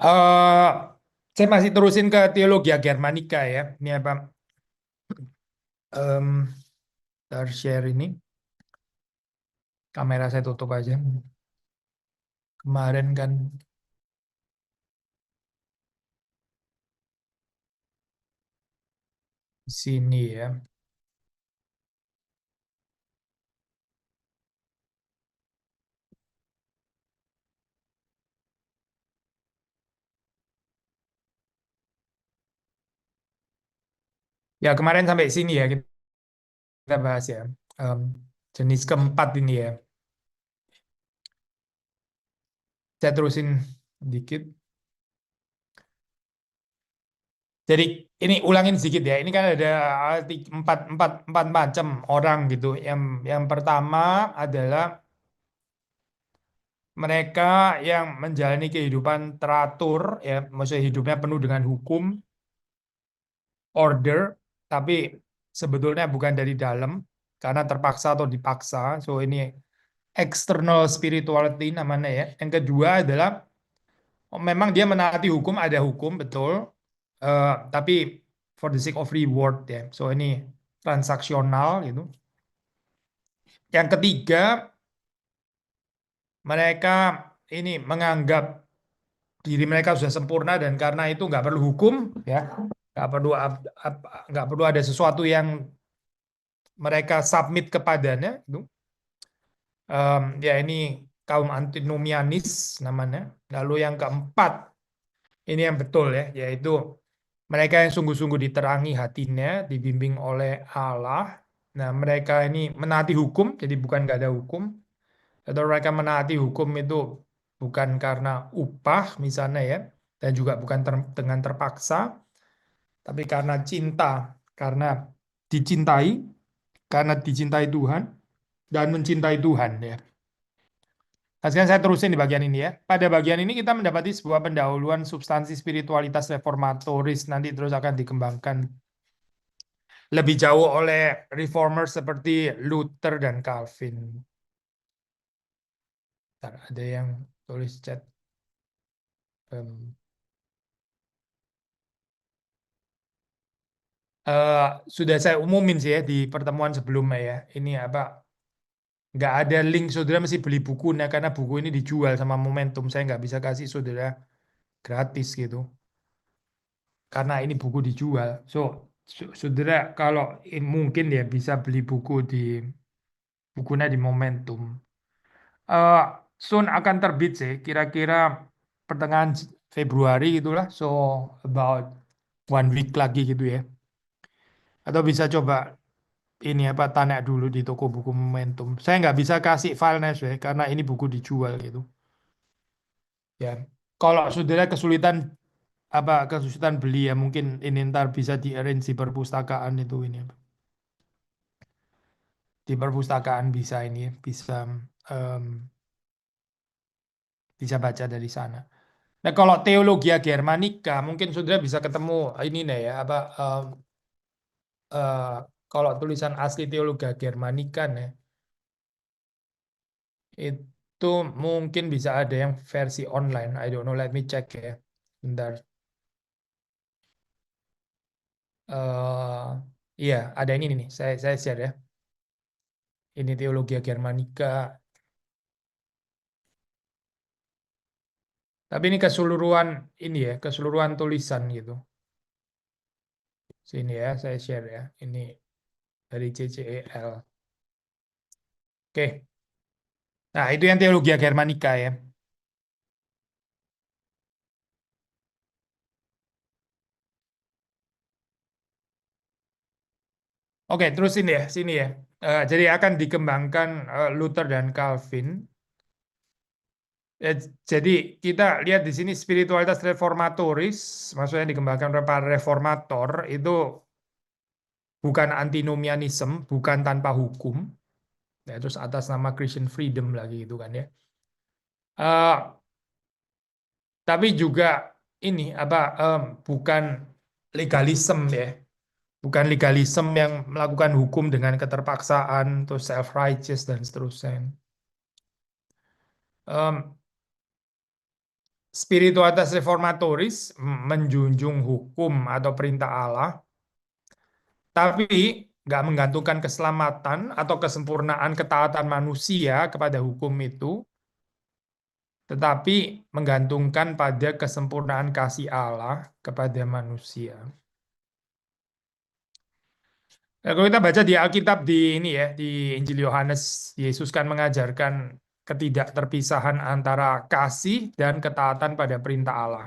eh saya masih terusin ke Theologia Germanica ya. Ini apa? Em, share ini. Kamera saya tutup aja. Kemarin kan di sini ya. Ya kemarin sampai sini ya kita bahas ya. Em, jenis keempat ini ya. Saya terusin dikit. Jadi ini ulangin sedikit ya. Ini kan ada empat macam orang gitu. Yang pertama adalah mereka yang menjalani kehidupan teratur ya, maksudnya hidupnya penuh dengan hukum, order, tapi sebetulnya bukan dari dalam karena terpaksa atau dipaksa. So ini external spirituality namanya ya. Yang kedua adalah memang dia menaati hukum, ada hukum betul, tapi for the sake of reward ya. So ini transaksional gitu. Yang ketiga, mereka ini menganggap diri mereka sudah sempurna dan karena itu nggak perlu hukum ya, nggak perlu nggak perlu ada sesuatu yang mereka submit kepadanya itu. Ya ini kaum antinomianis namanya. Lalu yang keempat ini yang betul ya, yaitu mereka yang sungguh-sungguh diterangi hatinya, dibimbing oleh Allah. Nah, mereka ini menaati hukum, jadi bukan nggak ada hukum. Atau mereka menaati hukum itu bukan karena upah misalnya ya, dan juga bukan dengan terpaksa, tapi karena cinta, karena dicintai, karena dicintai Tuhan, dan mencintai Tuhan ya. Nah, sekarang saya terusin di bagian ini ya. Pada bagian ini kita mendapati sebuah pendahuluan substansi spiritualitas reformatoris nanti terus akan dikembangkan lebih jauh oleh reformer seperti Luther dan Calvin. Bentar, ada yang tulis chat. Em, eh, sudah saya umumin sih ya di pertemuan sebelumnya ya. Ini apa? Nggak ada link, saudara mesti beli bukunya karena buku ini dijual sama Momentum. Saya nggak bisa kasih saudara gratis gitu. Karena ini buku dijual. So, saudara kalau mungkin ya bisa beli buku di bukunya di Momentum. Eh soon akan terbit sih, kira-kira pertengahan Februari gitulah. So, about 1 week lagi gitu ya. Atau bisa coba ini apa tanya dulu di toko buku Momentum. Saya nggak bisa kasih filenya ya, karena ini buku dijual gitu. Ya, kalau saudara kesulitan kesulitan beli ya mungkin ini ntar bisa di arrange di perpustakaan itu ini. Di perpustakaan bisa ini ya, em, bisa baca dari sana. Nah, kalau Theologia Germanica mungkin saudara bisa ketemu ini nih ya eh, kalau tulisan asli Theologia Germanica nih itu mungkin bisa ada yang versi online. I don't know, let me check ya. Bentar. eh iya, ada ini nih. Saya share ya. Ini Theologia Germanica. Tapi ini keseluruhan ini ya, keseluruhan tulisan gitu. Sini ya, saya share ya. Ini dari CCEL. Oke. Nah, itu yang Theologia Germanica ya. Oke, terus ini ya, sini ya. Jadi akan dikembangkan Luther dan Calvin. Jadi kita lihat di sini spiritualitas reformatoris, maksudnya dikembangkan oleh para reformator itu bukan antinomianism, bukan tanpa hukum. Ya, terus atas nama Christian freedom lagi itu kan ya. Eh, tapi juga ini bukan legalisme ya, bukan legalisme yang melakukan hukum dengan keterpaksaan, terus self righteous dan seterusnya. Em, Spiritualitas reformatoris menjunjung hukum atau perintah Allah, tapi nggak menggantungkan keselamatan atau kesempurnaan ketaatan manusia kepada hukum itu, tetapi menggantungkan pada kesempurnaan kasih Allah kepada manusia. Nah, kalau kita baca di Alkitab di ini ya, di Injil Yohanes, Yesus kan mengajarkan ketidakterpisahan antara kasih dan ketaatan pada perintah Allah.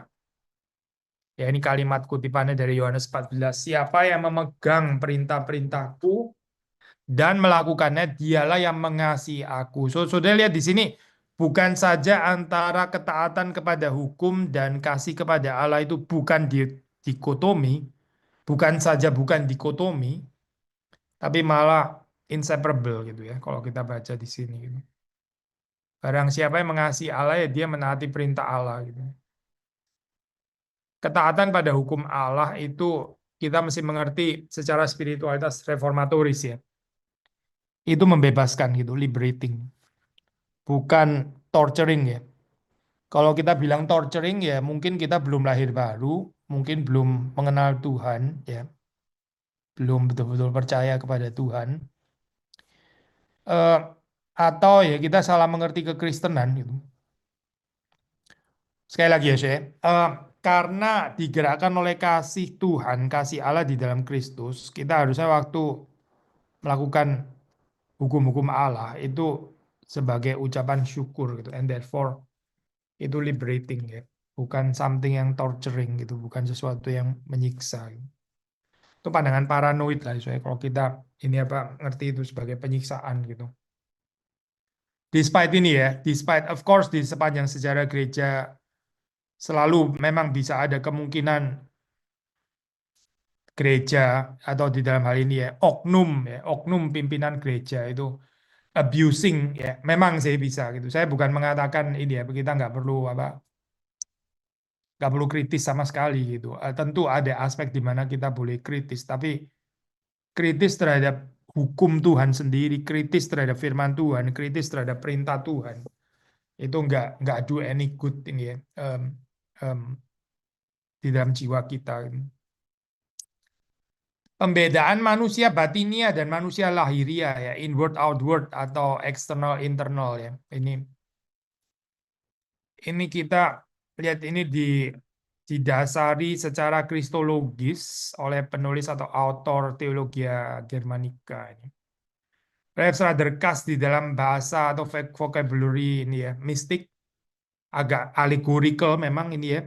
Ya, ini kalimat kutipannya dari Yohanes 14. Siapa yang memegang perintah-perintahku dan melakukannya, dialah yang mengasihi aku. Saudara lihat di sini, bukan saja antara ketaatan kepada hukum dan kasih kepada Allah itu bukan dikotomi, bukan saja bukan dikotomi, tapi malah inseparable gitu ya, kalau kita baca di sini gitu. Barang siapa yang mengasihi Allah, ya dia menaati perintah Allah gitu. Ketaatan pada hukum Allah itu kita mesti mengerti secara spiritualitas reformatoris ya. Itu membebaskan gitu, liberating. Bukan torturing ya. Kalau kita bilang torturing ya mungkin kita belum lahir baru, mungkin belum mengenal Tuhan ya, belum betul-betul percaya kepada Tuhan. Eh, atau ya kita salah mengerti kekristenan gitu. Sekali lagi ya, saya, karena digerakkan oleh kasih Tuhan, kasih Allah di dalam Kristus, kita harusnya waktu melakukan hukum-hukum Allah itu sebagai ucapan syukur gitu, and therefore itu liberating ya, bukan something yang torturing gitu, bukan sesuatu yang menyiksa gitu. Itu pandangan paranoid lah, saya kalau kita ini apa ngerti itu sebagai penyiksaan gitu. Despite ini ya, despite of course di sepanjang sejarah gereja selalu memang bisa ada kemungkinan gereja atau di dalam hal ini ya, oknum pimpinan gereja itu abusing ya, memang saya bisa gitu. Saya bukan mengatakan ini ya, kita nggak perlu kritis sama sekali gitu. Tentu ada aspek di mana kita boleh kritis, tapi kritis terhadap hukum Tuhan sendiri, kritis terhadap firman Tuhan, kritis terhadap perintah Tuhan, itu nggak do any good ini ya, em, di dalam jiwa kita. Pembedaan manusia batinia dan manusia lahiria ya, inward outward atau external internal ya. Ini kita lihat ini didasari secara kristologis oleh penulis atau autor Theologia Germanica ini. Reeves Raderkas di dalam bahasa atau vocabulary ini ya, mistik, agak allegorical memang ini ya.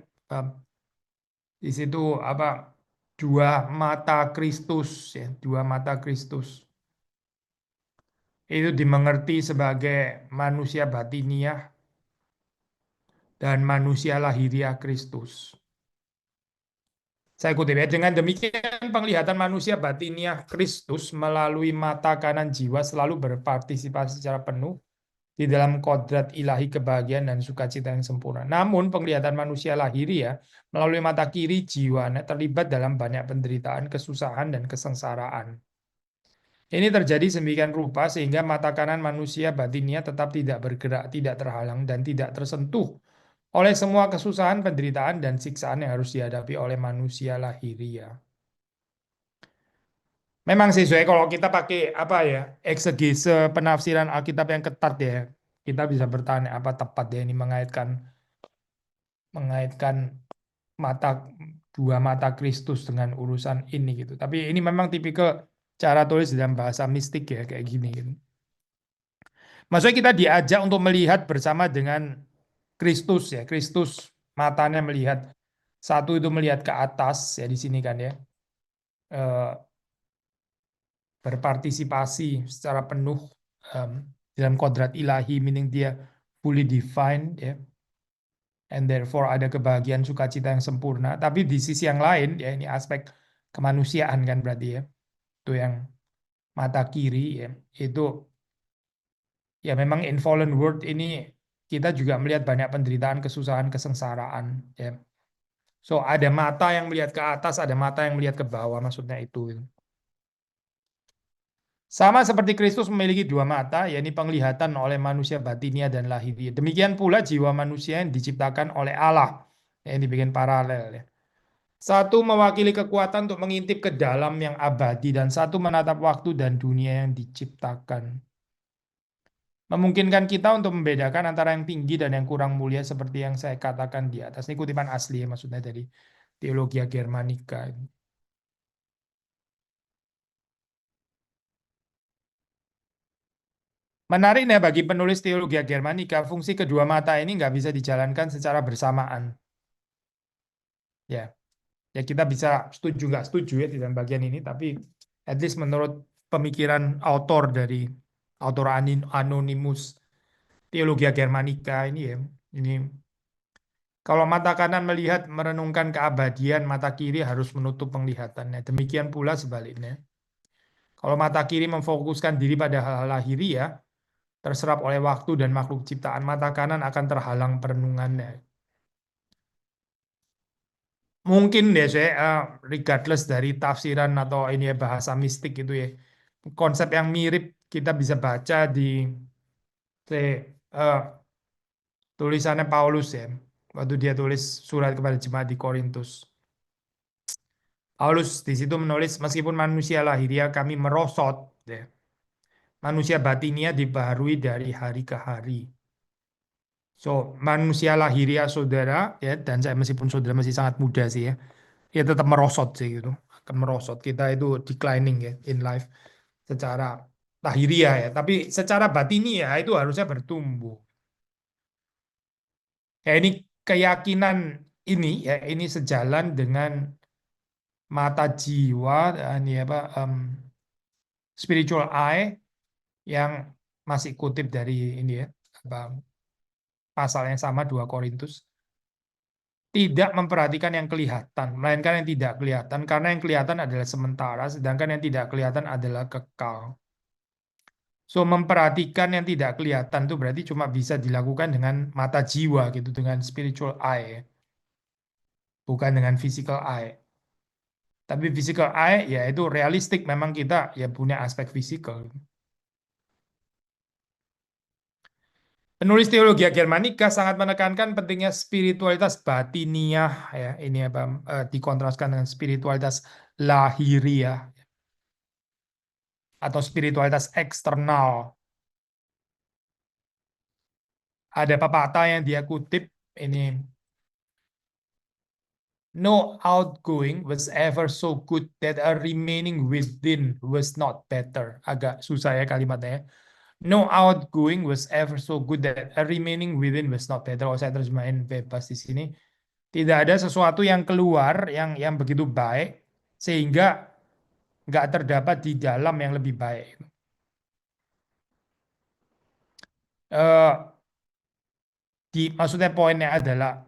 Di situ apa, dua mata Kristus ya, dua mata Kristus. Itu dimengerti sebagai manusia batiniah dan manusia lahiriah Kristus. Saya kutip ya, dengan demikian penglihatan manusia batiniah Kristus melalui mata kanan jiwa selalu berpartisipasi secara penuh di dalam kodrat ilahi kebahagiaan dan sukacita yang sempurna. Namun penglihatan manusia lahiriah melalui mata kiri jiwanya terlibat dalam banyak penderitaan, kesusahan, dan kesengsaraan. Ini terjadi sedemikian rupa sehingga mata kanan manusia batinnya tetap tidak bergerak, tidak terhalang, dan tidak tersentuh oleh semua kesusahan, penderitaan, dan siksaan yang harus dihadapi oleh manusia lahiriah. Memang sih, Zoe, kalau kita pakai apa ya, eksegese penafsiran Alkitab yang ketat ya, kita bisa bertanya apa tepat ya ini mengaitkan mata dua mata Kristus dengan urusan ini gitu. Tapi ini memang tipikal cara tulis dalam bahasa mistik ya, kayak gini gitu. Maksudnya kita diajak untuk melihat bersama dengan Kristus ya. Kristus matanya melihat, satu itu melihat ke atas ya di sini kan ya. Berpartisipasi secara penuh dalam kodrat ilahi, meaning dia fully defined ya. And therefore ada kebahagiaan sukacita yang sempurna. Tapi di sisi yang lain ya, ini aspek kemanusiaan kan berarti ya. Itu yang mata kiri ya. Itu ya memang in fallen world ini kita juga melihat banyak penderitaan, kesusahan, kesengsaraan ya. So ada mata yang melihat ke atas, ada mata yang melihat ke bawah, maksudnya itu. Sama seperti Kristus memiliki dua mata, yakni penglihatan oleh manusia batinia dan lahiriah. Demikian pula jiwa manusia yang diciptakan oleh Allah, yang dibikin paralel ya. Satu mewakili kekuatan untuk mengintip ke dalam yang abadi dan satu menatap waktu dan dunia yang diciptakan. Memungkinkan kita untuk membedakan antara yang tinggi dan yang kurang mulia seperti yang saya katakan di atas. Ini kutipan asli ya, maksudnya dari Theologia Germanica. Menariknya bagi penulis Theologia Germanica, fungsi kedua mata ini nggak bisa dijalankan secara bersamaan. Ya, ya kita bisa setuju nggak setuju ya di dalam bagian ini, tapi at least menurut pemikiran autor dari autor Anonymous Theologia Germanica ini ya, ini kalau mata kanan melihat merenungkan keabadian, mata kiri harus menutup penglihatannya. Demikian pula sebaliknya. Kalau mata kiri memfokuskan diri pada hal-hal lahiriah, terserap oleh waktu dan makhluk ciptaan, mata kanan akan terhalang perenungannya. Mungkin deh saya, regardless dari tafsiran atau ini ya, bahasa mistik gitu ya, konsep yang mirip kita bisa baca di eh, tulisannya Paulus ya, waktu dia tulis surat kepada jemaat di Korintus. Paulus di situ menulis, meskipun manusia lahiriah kami merosot, ya, manusia batinia dibaharui dari hari ke hari. So, manusia lahiriah saudara, ya, dan saya meskipun saudara masih sangat muda sih ya, ya tetap merosot sih gitu, akan merosot. Kita itu declining ya in life secara lahiriah ya, tapi secara batiniah itu harusnya bertumbuh. Ya ini keyakinan ini ya ini sejalan dengan mata jiwa dan ya apa spiritual eye yang masih kutip dari ini ya apa pasal yang sama 2 Korintus, tidak memperhatikan yang kelihatan melainkan yang tidak kelihatan karena yang kelihatan adalah sementara sedangkan yang tidak kelihatan adalah kekal. So memperhatikan yang tidak kelihatan itu berarti cuma bisa dilakukan dengan mata jiwa gitu, dengan spiritual eye, bukan dengan physical eye. Tapi physical eye ya itu realistik, memang kita ya punya aspek fisikal. Penulis Teologia Germanica sangat menekankan pentingnya spiritualitas batiniah ya, ini apa dikontraskan dengan spiritualitas lahiriah atau spiritualitas eksternal. Ada pepatah yang dia kutip ini, no outgoing was ever so good that a remaining within was not better. Agak susah ya kalimatnya ya. No outgoing was ever so good that a remaining within was not better. Kalau saya terjemahin bebas di sini, tidak ada sesuatu yang keluar yang begitu baik sehingga nggak terdapat di dalam yang lebih baik. Eh, maksudnya poinnya adalah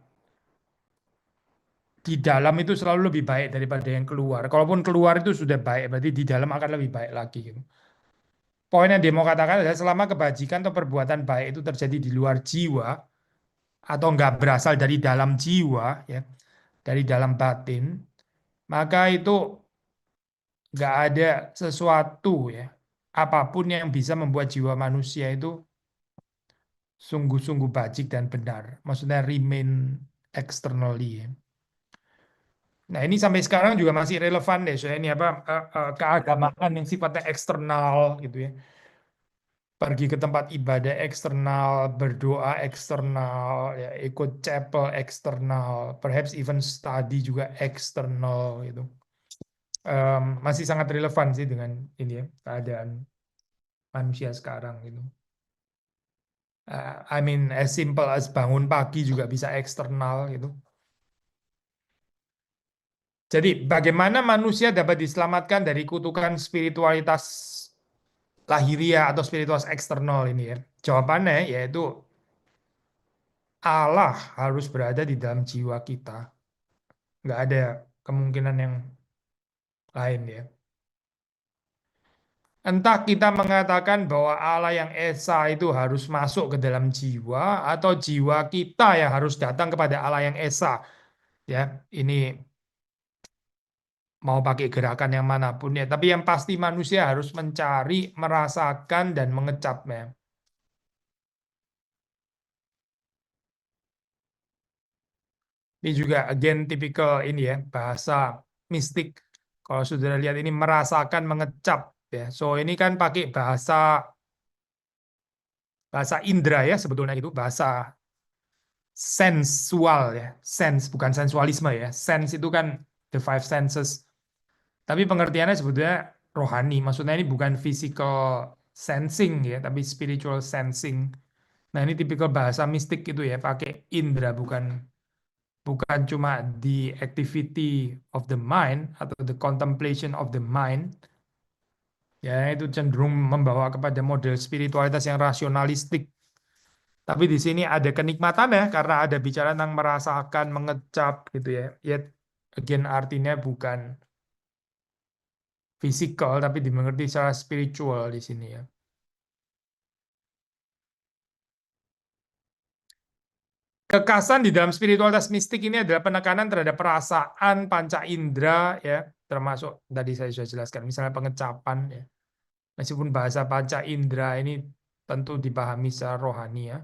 di dalam itu selalu lebih baik daripada yang keluar. Kalaupun keluar itu sudah baik, berarti di dalam akan lebih baik lagi gitu. Poin yang dia mau katakan adalah selama kebajikan atau perbuatan baik itu terjadi di luar jiwa atau nggak berasal dari dalam jiwa, ya, dari dalam batin, maka itu nggak ada sesuatu ya, apapun yang bisa membuat jiwa manusia itu sungguh-sungguh bajik dan benar. Maksudnya remain externally. Ya. Nah ini sampai sekarang juga masih relevan deh. Soalnya ini apa keagamaan yang sifatnya eksternal gitu ya. Pergi ke tempat ibadah eksternal, berdoa eksternal, ya, ikut chapel eksternal, perhaps even study juga eksternal gitu. Masih sangat relevan sih dengan ini ya, keadaan manusia sekarang gitu. I mean as simple as bangun pagi juga bisa eksternal gitu. Jadi bagaimana manusia dapat diselamatkan dari kutukan spiritualitas lahiriah atau spiritualitas eksternal ini ya? Jawabannya yaitu Allah harus berada di dalam jiwa kita. Nggak ada kemungkinan yang lain ya. Entah kita mengatakan bahwa Allah yang Esa itu harus masuk ke dalam jiwa atau jiwa kita yang harus datang kepada Allah yang Esa. Ya, ini mau pakai gerakan yang manapun ya. Tapi yang pasti manusia harus mencari, merasakan, dan mengecapnya. Ini juga again tipikal ini ya, bahasa mistik. Kalau saudara lihat ini merasakan, mengecap ya. So ini kan pakai bahasa bahasa indera ya sebetulnya itu bahasa sensual ya. Sense bukan sensualisme ya. Sense itu kan the five senses. Tapi pengertiannya sebetulnya rohani. Maksudnya ini bukan physical sensing ya, tapi spiritual sensing. Nah, ini tipikal bahasa mistik itu ya, pakai indera bukan bukan cuma the activity of the mind atau the contemplation of the mind. Ya, itu cenderung membawa kepada model spiritualitas yang rasionalistik. Tapi di sini ada kenikmatannya karena ada bicara tentang merasakan, mengecap gitu ya. Yet again artinya bukan fisikal tapi dimengerti secara spiritual di sini ya. Kekasan di dalam spiritualitas mistik ini adalah penekanan terhadap perasaan panca indera ya, termasuk tadi saya sudah jelaskan misalnya pengecapan ya. Meskipun bahasa panca indera ini tentu dipahami secara rohani ya.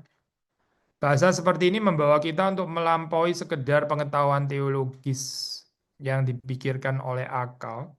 Bahasa seperti ini membawa kita untuk melampaui sekedar pengetahuan teologis yang dipikirkan oleh akal.